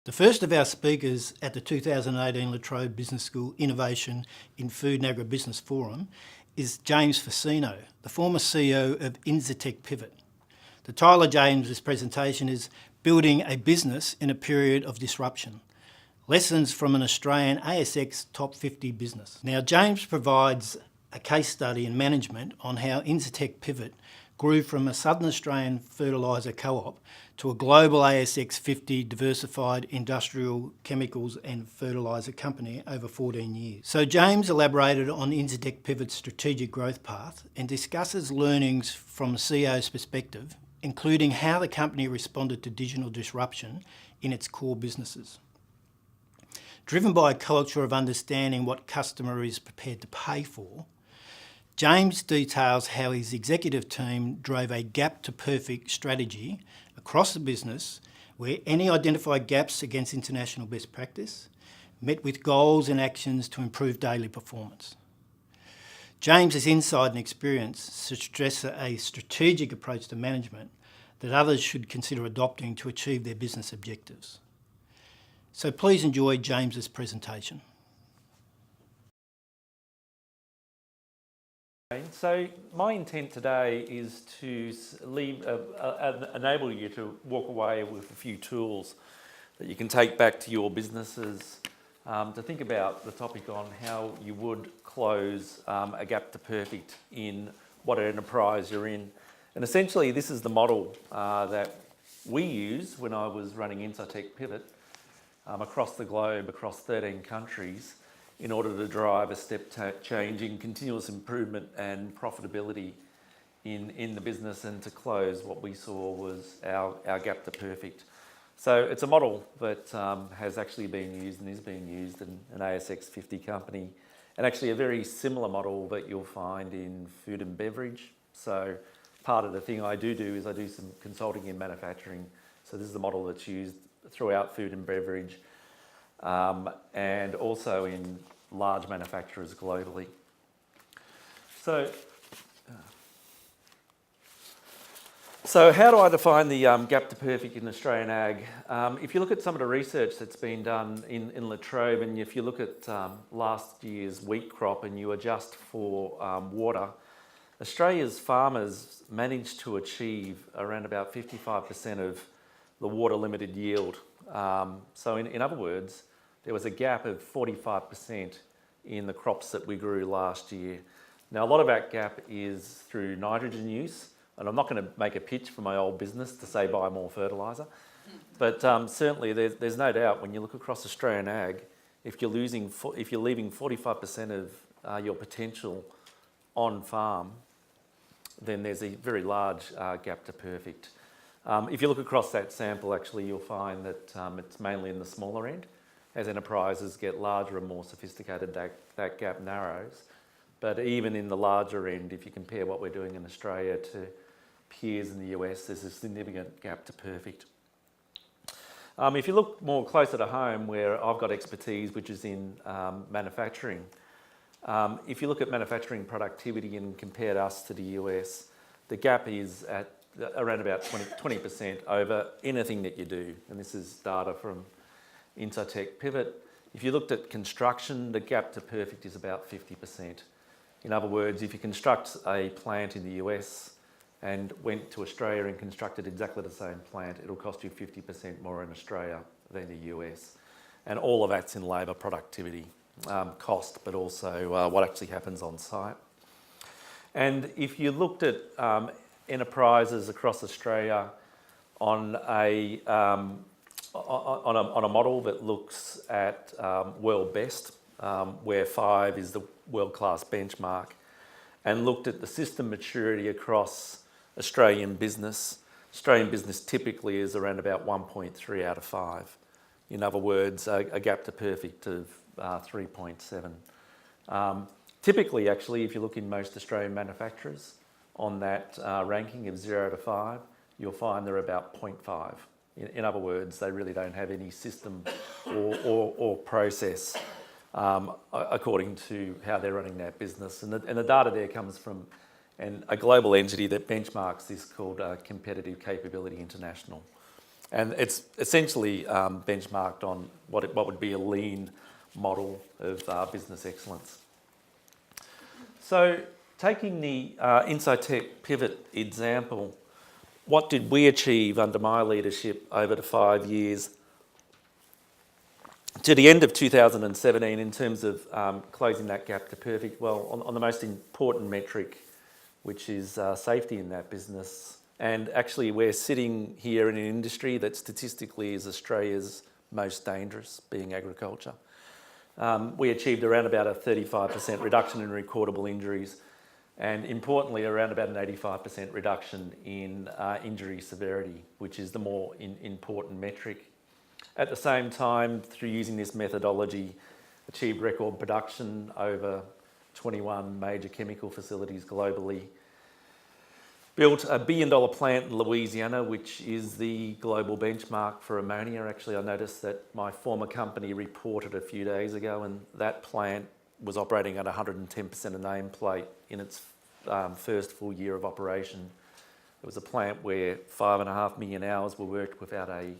The first of our speakers at the 2018 La Trobe Business School Innovation in Food and Agribusiness Forum is James Fazzino, the former CEO of Incitec Pivot. The title of James's presentation is Building a Business in a Period of Disruption. Lessons from an Australian ASX Top 50 business. Now, James provides a case study in management on how Incitec Pivot grew from a Southern Australian fertiliser co-op to a global ASX 50 diversified industrial chemicals and fertiliser company over 14 years. So James elaborated on Incitec Pivot's strategic growth path and discusses learnings from a CEO's perspective, including how the company responded to digital disruption in its core businesses. Driven by a culture of understanding what customer is prepared to pay for, James details how his executive team drove a gap-to-perfect strategy across the business where any identified gaps against international best practice met with goals and actions to improve daily performance. James's insight and experience suggest a strategic approach to management that others should consider adopting to achieve their business objectives. So please enjoy James's presentation. So my intent today is to enable you to walk away with a few tools that you can take back to your businesses to think about the topic on how you would close a gap to perfect in whatever enterprise you're in. And essentially this is the model that we used when I was running Incitec Pivot across the globe, across 13 countries, in order to drive a step change in continuous improvement and profitability in the business and to close what we saw was our gap to perfect. So it's a model that has actually been used and is being used in an ASX 50 company, and actually a very similar model that you'll find in food and beverage. So part of the thing I do is I do some consulting in manufacturing. So this is the model that's used throughout food and beverage, and also in large manufacturers globally. So how do I define the gap to perfect in Australian ag? If you look at some of the research that's been done in La Trobe, and if you look at last year's wheat crop and you adjust for water, Australia's farmers managed to achieve around about 55% of the water limited yield. So in other words, there was a gap of 45% in the crops that we grew last year. Now, a lot of that gap is through nitrogen use, and I'm not going to make a pitch for my old business to say buy more fertiliser, but certainly there's no doubt when you look across Australian ag, if you're leaving 45% of your potential on farm, then there's a very large gap to perfect. If you look across that sample, actually, you'll find that it's mainly in the smaller end. As enterprises get larger and more sophisticated, that gap narrows. But even in the larger end, if you compare what we're doing in Australia to peers in the US, there's a significant gap to perfect. If you look more closer to home, where I've got expertise, which is in manufacturing, if you look at manufacturing productivity and compare us to the US, the gap is at around about 20% over anything that you do. And this is data from Incitec Pivot. If you looked at construction, the gap to perfect is about 50%. In other words, if you construct a plant in the US and went to Australia and constructed exactly the same plant, it'll cost you 50% more in Australia than the US. And all of that's in labour productivity cost, but also what actually happens on site. And if you looked at enterprises across Australia on a model that looks at world best, where 5 is the world-class benchmark, and looked at the system maturity across Australian business. Australian business typically is around about 1.3 out of 5. In other words, a gap to perfect of 3.7. Typically, actually, if you look in most Australian manufacturers on that ranking of 0 to 5, you'll find they're about 0.5. In other words, they really don't have any system or process according to how they're running their business. And the data there comes from a global entity that benchmarks this called Competitive Capability International. And it's essentially benchmarked on what would be a lean model of business excellence. So taking the Incitec Pivot example, what did we achieve under my leadership over the 5 years to the end of 2017 in terms of closing that gap to perfect? Well, on the most important metric, which is safety in that business. And actually we're sitting here in an industry that statistically is Australia's most dangerous, being agriculture. We achieved around about a 35% reduction in recordable injuries, and importantly around about an 85% reduction in injury severity, which is the more important metric. At the same time, through using this methodology, achieved record production over 21 major chemical facilities globally. Built a $1 billion plant in Louisiana, which is the global benchmark for ammonia. Actually, I noticed that my former company reported a few days ago, and that plant was operating at 110% of nameplate in its first full year of operation. It was a plant where 5.5 million hours were worked without a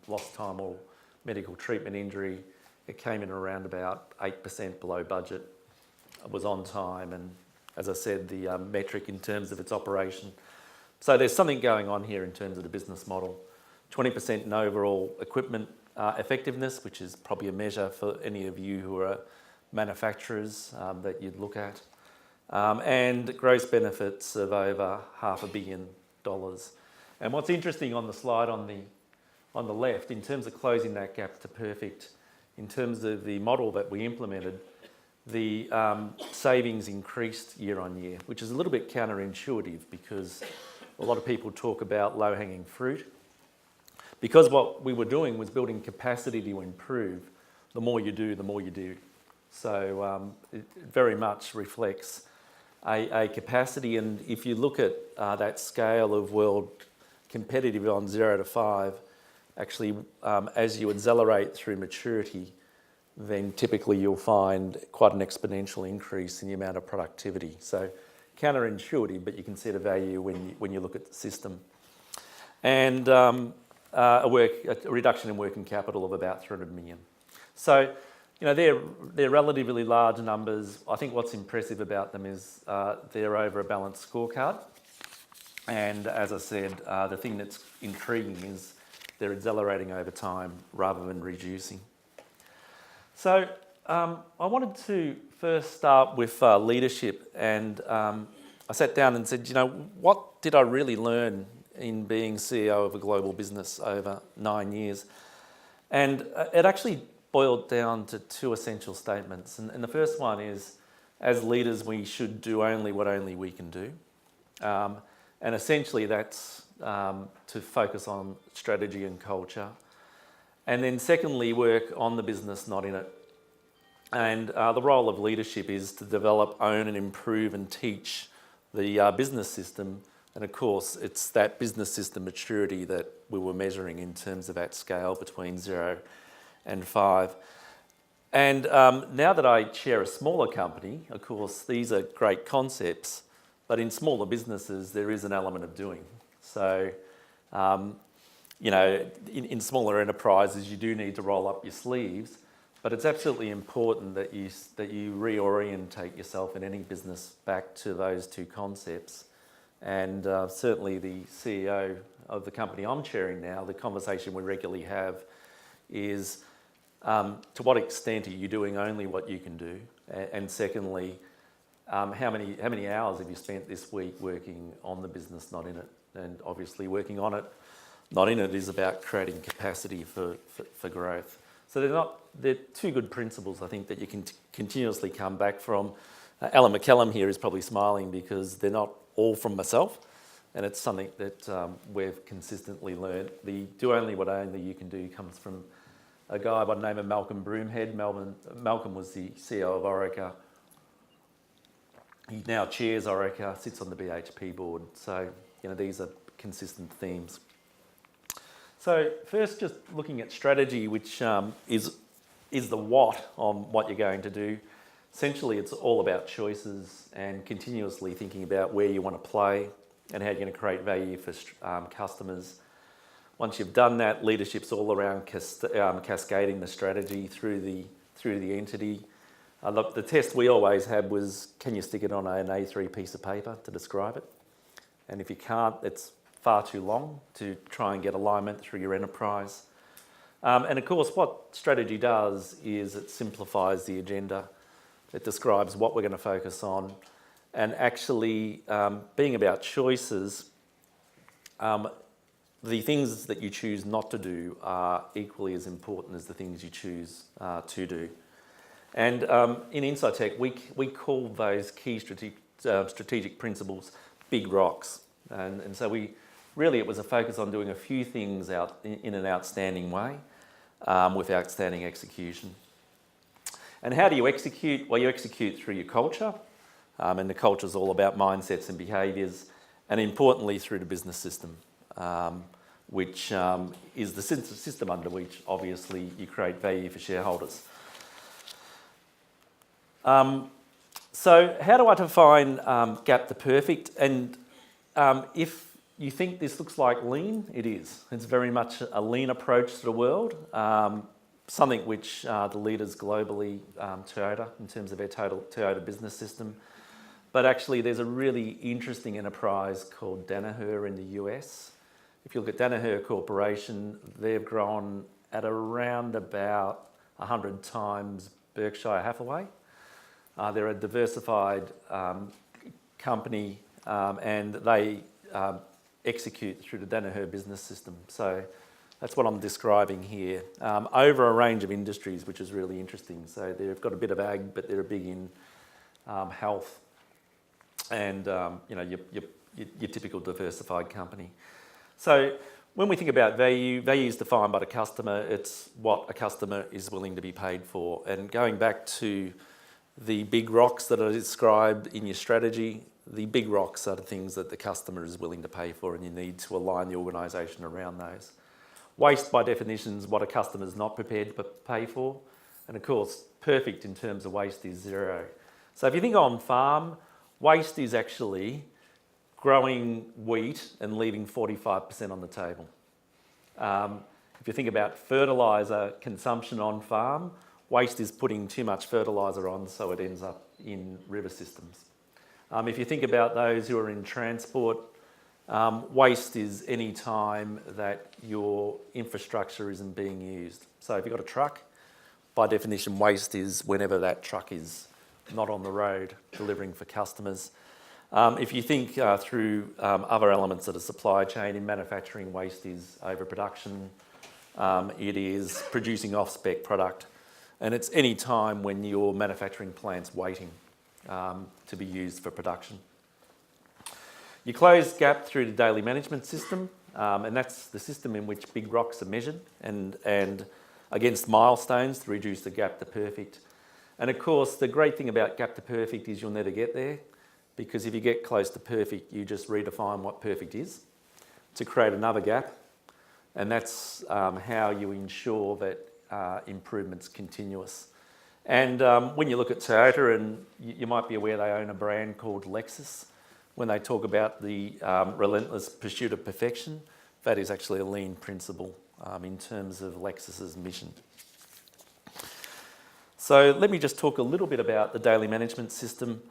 lost time or medical treatment injury. It came in around about 8% below budget. It was on time, and as I said, the metric in terms of its operation. So there's something going on here in terms of the business model. 20% in overall equipment effectiveness, which is probably a measure for any of you who are manufacturers that you'd look at. And gross benefits of over $500 million. And what's interesting on the slide on the left, in terms of closing that gap to perfect, in terms of the model that we implemented, the savings increased year on year, which is a little bit counterintuitive because a lot of people talk about low-hanging fruit. Because what we were doing was building capacity to improve, the more you do, the more you do. So it very much reflects a capacity, and if you look at that scale of world competitive on 0 to 5, actually as you accelerate through maturity, then typically you'll find quite an exponential increase in the amount of productivity. So counterintuitive, but you can see the value when you look at the system. And a reduction in working capital of about 300 million. So, you know, they're relatively large numbers. I think what's impressive about them is they're over a balanced scorecard. And as I said, the thing that's intriguing is they're accelerating over time rather than reducing. So I wanted to first start with leadership, and I sat down and said, you know, what did I really learn in being CEO of a global business over 9 years? And it actually boiled down to two essential statements. And the first one is, as leaders, we should do only what only we can do. And essentially that's to focus on strategy and culture. And then secondly, work on the business, not in it. And the role of leadership is to develop, own and improve and teach the business system. And of course, it's that business system maturity that we were measuring in terms of that scale between 0 and 5. And now that I chair a smaller company, of course, these are great concepts, but in smaller businesses, there is an element of doing. So, you know, in smaller enterprises, you do need to roll up your sleeves, but it's absolutely important that you reorientate yourself in any business back to those two concepts. And certainly the CEO of the company I'm chairing now, the conversation we regularly have is to what extent are you doing only what you can do? And secondly, how many hours have you spent this week working on the business, not in it? And obviously working on it, not in it, is about creating capacity for growth. So they're two good principles, I think, that you can continuously come back from. Alan McCallum here is probably smiling because they're not all from myself, and it's something that we've consistently learned. The do only what only you can do comes from a guy by the name of Malcolm Broomhead. Malcolm was the CEO of Orica. He now chairs Orica, sits on the BHP board. So, you know, these are consistent themes. So first, just looking at strategy, which is the what on what you're going to do. Essentially, it's all about choices and continuously thinking about where you want to play and how you're going to create value for customers. Once you've done that, leadership's all around cascading the strategy through the entity. Look, the test we always had was, can you stick it on an A3 piece of paper to describe it? And if you can't, it's far too long to try and get alignment through your enterprise. And of course, what strategy does is it simplifies the agenda. It describes what we're going to focus on. And actually, being about choices, the things that you choose not to do are equally as important as the things you choose to do. And in Incitec, we call those key strategic principles big rocks. And so it was a focus on doing a few things in an outstanding way with outstanding execution. And how do you execute? Well, you execute through your culture, and the culture is all about mindsets and behaviours, and importantly through the business system, which is the system under which obviously you create value for shareholders. So how do I define Gap to Perfect? And if you think this looks like lean, it is. It's very much a lean approach to the world, something which the leaders globally, Toyota, in terms of their Toyota business system. But actually there's a really interesting enterprise called Danaher in the US. If you look at Danaher Corporation, they've grown at around about 100 times Berkshire Hathaway. They're a diversified company, and they execute through the Danaher business system. So that's what I'm describing here, over a range of industries, which is really interesting. So they've got a bit of ag, but they're big in health and your typical diversified company. So when we think about value is defined by the customer. It's what a customer is willing to be paid for. And going back to the big rocks that are described in your strategy, the big rocks are the things that the customer is willing to pay for, and you need to align the organisation around those. Waste, by definition, is what a customer is not prepared to pay for. And of course, perfect in terms of waste is zero. So if you think on farm, waste is actually growing wheat and leaving 45% on the table. If you think about fertiliser consumption on farm, waste is putting too much fertiliser on, so it ends up in river systems. If you think about those who are in transport, waste is any time that your infrastructure isn't being used. So if you've got a truck, by definition, waste is whenever that truck is not on the road delivering for customers. If you think through other elements of the supply chain, in manufacturing, waste is overproduction. It is producing off-spec product. And it's any time when your manufacturing plant's waiting to be used for production. You close gap through the daily management system, and that's the system in which big rocks are measured and against milestones to reduce the gap to perfect. And of course, the great thing about gap to perfect is you'll never get there, because if you get close to perfect, you just redefine what perfect is to create another gap. And that's how you ensure that improvement's continuous. And when you look at Toyota, and you might be aware they own a brand called Lexus, when they talk about the relentless pursuit of perfection, that is actually a lean principle in terms of Lexus's mission. So let me just talk a little bit about the daily management system.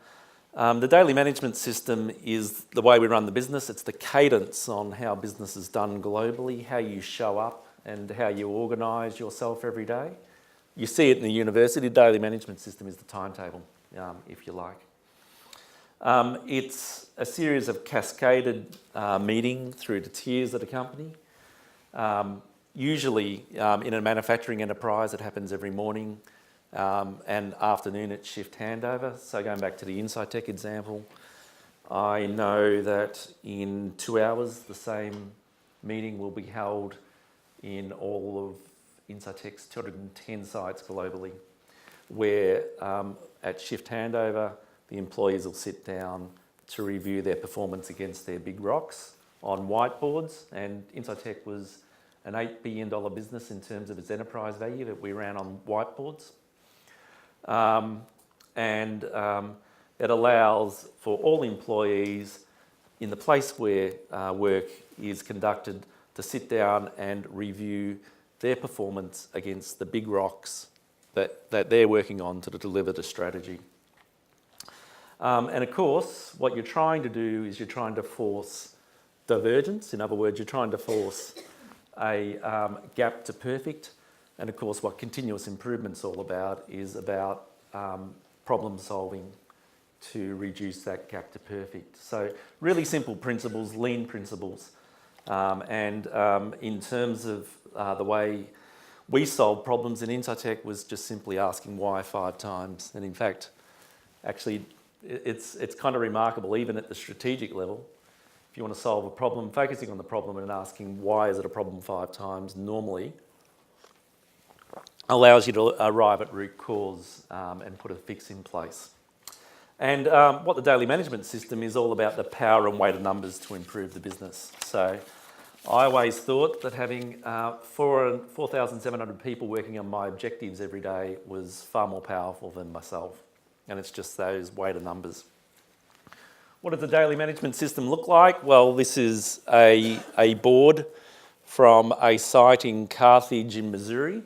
The daily management system is the way we run the business. It's the cadence on how business is done globally, how you show up and how you organise yourself every day. You see it in the university. Daily management system is the timetable, if you like. It's a series of cascaded meetings through the tiers of the company. Usually in a manufacturing enterprise, it happens every morning. And afternoon it's shift handover. So going back to the Incitec example, I know that in 2 hours the same meeting will be held in all of Incitec's 210 sites globally, where at shift handover the employees will sit down to review their performance against their big rocks on whiteboards. And Incitec was an $8 billion business in terms of its enterprise value that we ran on whiteboards. It allows for all employees in the place where work is conducted to sit down and review their performance against the big rocks that they're working on to deliver the strategy. And of course, what you're trying to do is you're trying to force divergence. In other words, you're trying to force a gap to perfect. And of course, what continuous improvement's all about is about problem solving to reduce that gap to perfect. So really simple principles, lean principles. And in terms of the way we solve problems in Incitec was just simply asking why 5 times. And in fact, actually, it's kind of remarkable, even at the strategic level, if you want to solve a problem, focusing on the problem and asking why is it a problem 5 times normally allows you to arrive at root cause and put a fix in place. And what the daily management system is all about the power and weight of numbers to improve the business. So I always thought that having 4,700 people working on my objectives every day was far more powerful than myself. And it's just those weight of numbers. What does the daily management system look like? Well, this is a board from a site in Carthage in Missouri.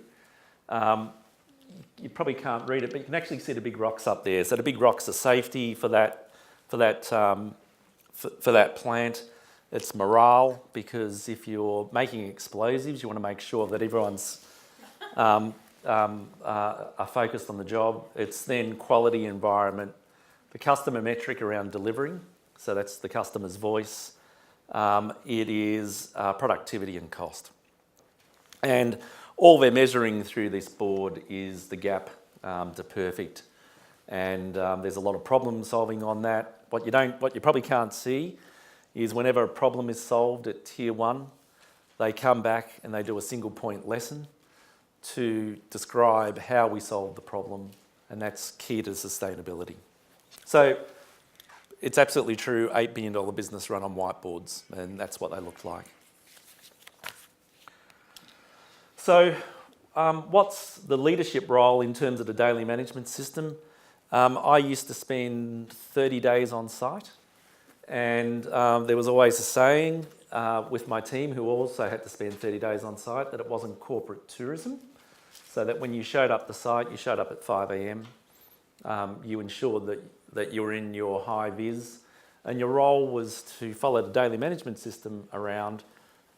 You probably can't read it, but you can actually see the big rocks up there. So the big rocks are safety for that plant. It's morale, because if you're making explosives, you want to make sure that everyone's are focused on the job. It's then quality, environment, the customer metric around delivering. So that's the customer's voice. It is productivity and cost. And all they're measuring through this board is the gap to perfect. And there's a lot of problem solving on that. What you probably can't see is whenever a problem is solved at tier 1, they come back and they do a single point lesson to describe how we solve the problem, and that's key to sustainability. So it's absolutely true, $8 billion business run on whiteboards, and that's what they look like. So what's the leadership role in terms of the daily management system? I used to spend 30 days on site, and there was always a saying with my team, who also had to spend 30 days on site, that it wasn't corporate tourism. So that when you showed up the site, you showed up at 5 a.m. You ensured that you were in your high vis, and your role was to follow the daily management system around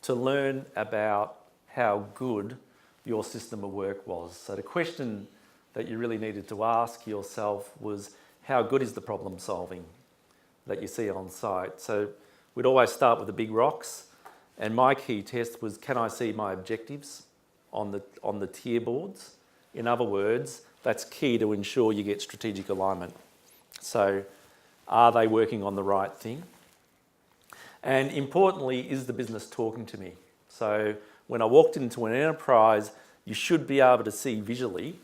to learn about how good your system of work was. So the question that you really needed to ask yourself was, how good is the problem solving that you see on site? So we'd always start with the big rocks, and my key test was, can I see my objectives on the tier boards? In other words, that's key to ensure you get strategic alignment. So are they working on the right thing? And importantly, is the business talking to me? So when I walked into an enterprise, you should be able to see visually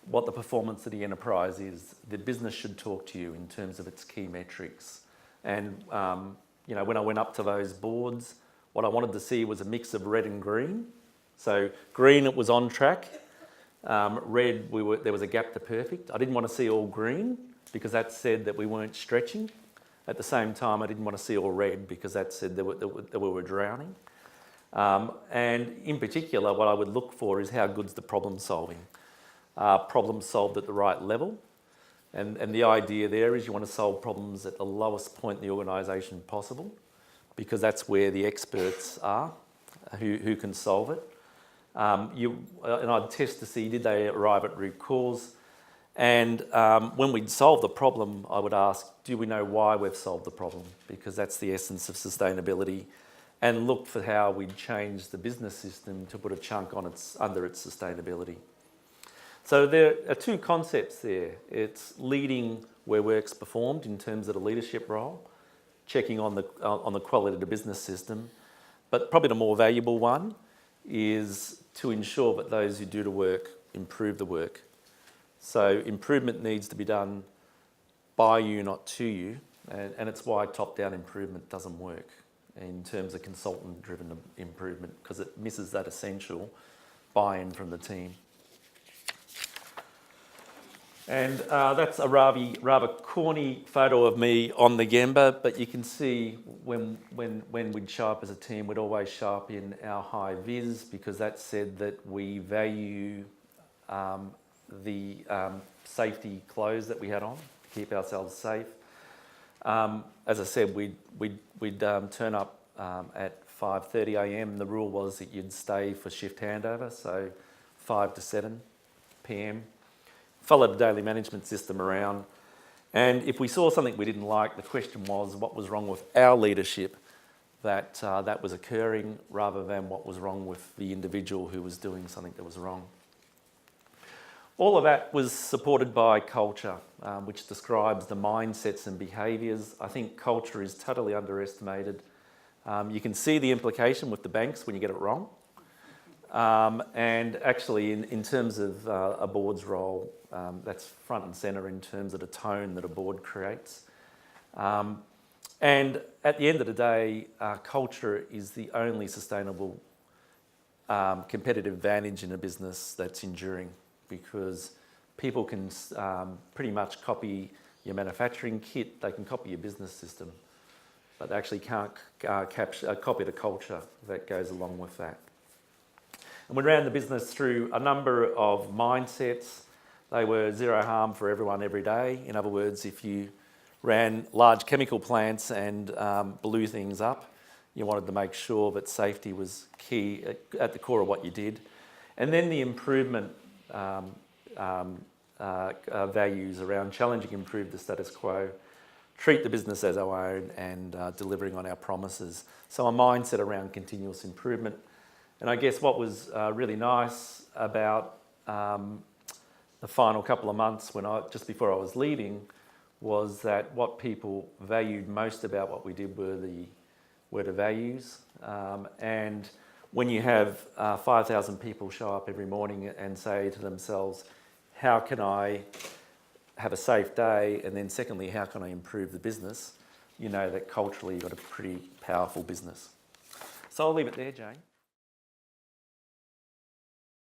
what the performance of the enterprise is. The business should talk to you in terms of its key metrics. And when I went up to those boards, what I wanted to see was a mix of red and green. So green, it was on track. Red, there was a gap to perfect. I didn't want to see all green because that said that we weren't stretching. At the same time, I didn't want to see all red because that said that we were drowning. And in particular, what I would look for is how good's the problem solving. Problems solved at the right level. And the idea there is you want to solve problems at the lowest point in the organisation possible, because that's where the experts are who can solve it. And I'd test to see, did they arrive at root cause? And when we'd solve the problem, I would ask, do we know why we've solved the problem? Because that's the essence of sustainability. And look for how we'd change the business system to put a chunk on under its sustainability. So there are 2 concepts there. It's leading where work's performed in terms of the leadership role, checking on the quality of the business system. But probably the more valuable one is to ensure that those who do the work improve the work. So improvement needs to be done by you, not to you. And it's why top-down improvement doesn't work in terms of consultant-driven improvement, because it misses that essential buy-in from the team. And that's a rather corny photo of me on the Gemba, but you can see when we'd show up as a team, we'd always show up in our high vis, because that said that we value the safety clothes that we had on to keep ourselves safe. As I said, we'd turn up at 5:30 a.m. The rule was that you'd stay for shift handover, so 5 to 7 p.m. Followed a daily management system around, and if we saw something we didn't like, the question was what was wrong with our leadership that was occurring, rather than what was wrong with the individual who was doing something that was wrong. All of that was supported by culture, which describes the mindsets and behaviours. I think culture is totally underestimated. You can see the implication with the banks when you get it wrong. And actually, in terms of a board's role, that's front and centre in terms of the tone that a board creates. And at the end of the day, culture is the only sustainable competitive advantage in a business that's enduring, because people can pretty much copy your manufacturing kit, they can copy your business system, but they actually can't copy the culture that goes along with that. And we ran the business through a number of mindsets. They were zero harm for everyone every day. In other words, if you ran large chemical plants and blew things up, you wanted to make sure that safety was key at the core of what you did. And then the improvement values around challenging, improve the status quo, treat the business as our own, and delivering on our promises. So a mindset around continuous improvement. And I guess what was really nice about the final couple of months, just before I was leaving, was that what people valued most about what we did were the values. And when you have 5,000 people show up every morning and say to themselves, how can I have a safe day? And then secondly, how can I improve the business? You know that culturally you've got a pretty powerful business. So I'll leave it there, Jane.